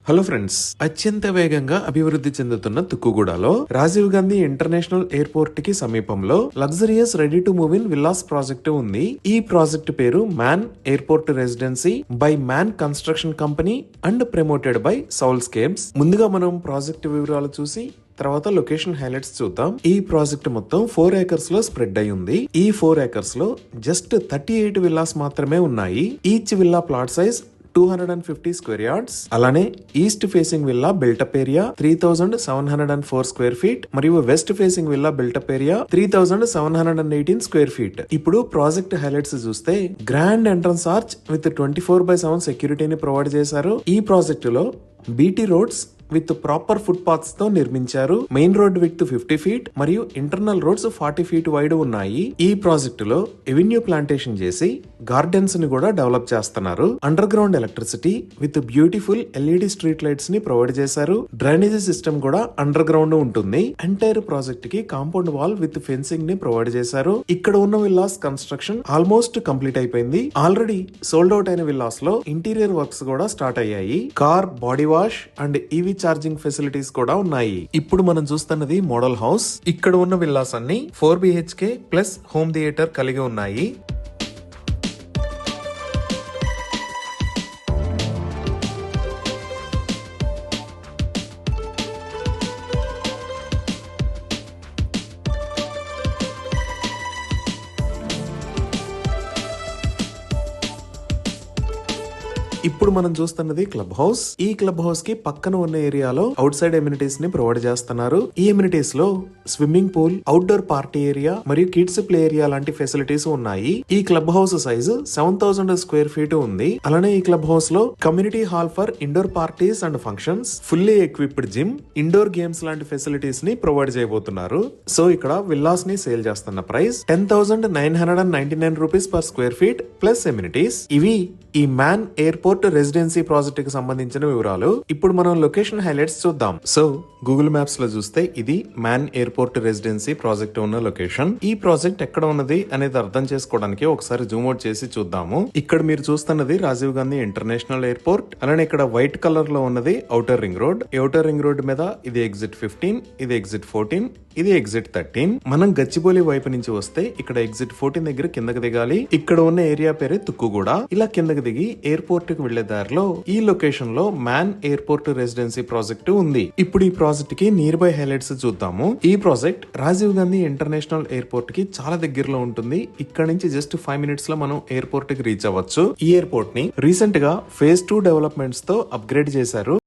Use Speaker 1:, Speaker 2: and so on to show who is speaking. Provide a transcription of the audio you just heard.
Speaker 1: Hello friends, అత్యంత వేగంగా అభివృద్ధి చెందుతున్న తుక్కుగూడలో రాజీవ్ గాంధీ ఇంటర్నేషనల్ ఎయిర్పోర్ట్ కి సమీపంలో luxurious ready to move in villas project ఉంది. ఈ ప్రాజెక్ట్ పేరు Man Airport Residency by Man Construction Company and promoted by Soulscapes. ముందుగా మనం ప్రాజెక్ట్ వివరాలు చూసి తర్వాత లొకేషన్ హైలైట్స్ చూద్దాం. ఈ ప్రాజెక్ట్ మొత్తం 4 acres లో స్ప్రెడ్ అయి ఉంది. ఈ 4 acres లో జస్ట్ 38 విల్లాస్ మాత్రమే ఉన్నాయి. Each villa plot size 250 square yards. అలానే east facing villa built up area 3704 square feet మరియు west facing villa built up area 3718 square feet. ఇప్పుడు ప్రాజెక్ట్ హైలైట్స్ చూస్తే గ్రాండ్ ఎంట్రన్స్ ఆర్చ్ విత్ 24/7 సెక్యూరిటీని ప్రొవైడ్ చేశారు. ఈ ప్రాజెక్ట్ లో BT roads with proper footpaths తో నిర్మించారు. మెయిన్ రోడ్ విత్ 50 ఫీట్ మరియు ఇంటర్నల్ రోడ్స్ 40 ఫీట్ వైడ్ ఉన్నాయి. ఈ ప్రాజెక్టు లో ఎవెన్యూ ప్లాంటేషన్ చేసి గార్డెన్స్ ని కూడా డెవలప్ చేస్తున్నారు. Under ground electricity with beautiful LED street lights ని ప్రొవైడ్ చేశారు. డ్రైనేజీ సిస్టమ్ కూడా అండర్ గ్రౌండ్ ఉంటుంది. ఎంటైర్ ప్రాజెక్ట్ కి కాంపౌండ్ వాల్ విత్ ఫెన్సింగ్ ని ప్రొవైడ్ చేశారు. ఇక్కడ ఉన్న విల్లాస్ కన్స్ట్రక్షన్ ఆల్మోస్ట్ కంప్లీట్ అయిపోయింది. ఆల్రెడీ సోల్డ్ అవుట్ అయిన విల్లాస్ లో ఇంటీరియర్ వర్క్స్ కూడా స్టార్ట్ అయ్యాయి. Car body wash and EV charging facilities కూడా ఉన్నాయి. ఇప్పుడు మనం చూస్తున్నది మోడల్ హౌస్. ఇక్కడ ఉన్న విల్లాస్ అన్ని 4 BHK ప్లస్ హోమ్ థియేటర్ కలిగి ఉన్నాయి. ఇప్పుడు మనం చూస్తున్నది క్లబ్ హౌస్. ఈ క్లబ్ హౌస్ కి పక్కన ఉన్న ఏరియాలో అవుట్ సైడ్ ఎమ్యూనిటీస్ ని ప్రొవైడ్ చేస్తున్నారు. ఈ ఎమ్యూనిటీస్ లో swimming pool, outdoor party area మరియు కిడ్స్ ప్లే ఏరియా లాంటి ఫెసిలిటీస్ ఉన్నాయి. ఈ club house size 7000 square feet ఉంది. అలానే ఈ క్లబ్ హౌస్ లో community hall for indoor parties and functions, fully equipped gym, indoor games లాంటి ఫెసిలిటీస్ ని ప్రొవైడ్ చేయబోతున్నారు. సో ఇక్కడ విల్లాస్ ని సేల్ చేస్తున్న price 10,999 rupees per square feet plus amenities. ఇవి ఈ మ్యాన్ ఎయిర్పోర్ట్ రెసిడెన్సీ ప్రాజెక్ట్ కి సంబంధించిన వివరాలు. ఇప్పుడు మనం లొకేషన్ హైలైట్స్ చూద్దాం. సో గూగుల్ మ్యాప్స్ లో చూస్తే ఇది మ్యాన్ ఎయిర్పోర్ట్ రెసిడెన్సీ ప్రాజెక్ట్ ఉన్న లొకేషన్. ఈ ప్రాజెక్ట్ ఎక్కడ ఉన్నది అనేది అర్థం చేసుకోవడానికి ఒకసారి జూమ్ అవుట్ చేసి చూద్దాము. ఇక్కడ మీరు చూస్తున్నది రాజీవ్ గాంధీ ఇంటర్నేషనల్ ఎయిర్పోర్ట్. అలానే ఇక్కడ వైట్ కలర్ లో ఉన్నది outer ring road. Outer ring road మీద ఇది ఎగ్జిట్ 15, ఇది ఎగ్జిట్ 14, ఇది ఎగ్జిట్ 13. మనం గచ్చిబౌలి వైపు నుంచి వస్తే ఇక్కడ ఎగ్జిట్ 14 దగ్గర కిందకి దిగాలి. ఇక్కడ ఉన్న ఏరియా పేరే తుక్కుగూడ. ఇలా కిందకి దిగి ఎయిర్పోర్ట్ కి వెళ్లే దారిలో ఈ లొకేషన్ లో మ్యాన్ ఎయిర్పోర్ట్ రెసిడెన్సీ ప్రాజెక్ట్ ఉంది. ఇప్పుడు ఈ ప్రాజెక్ట్ కి నియర్ బై హైలైట్స్ చూద్దాము. ఈ project Rajiv Gandhi international airport కి చాలా దగ్గరలో ఉంటుంది. ఇక్కడ నుంచి జస్ట్ 5 minutes లో మనం ఎయిర్పోర్ట్ కి రీచ్ అవ్వచ్చు. ఈ ఎయిర్పోర్ట్ ని రీసెంట్ గా phase 2 డెవలప్మెంట్స్ తో అప్గ్రేడ్ చేశారు.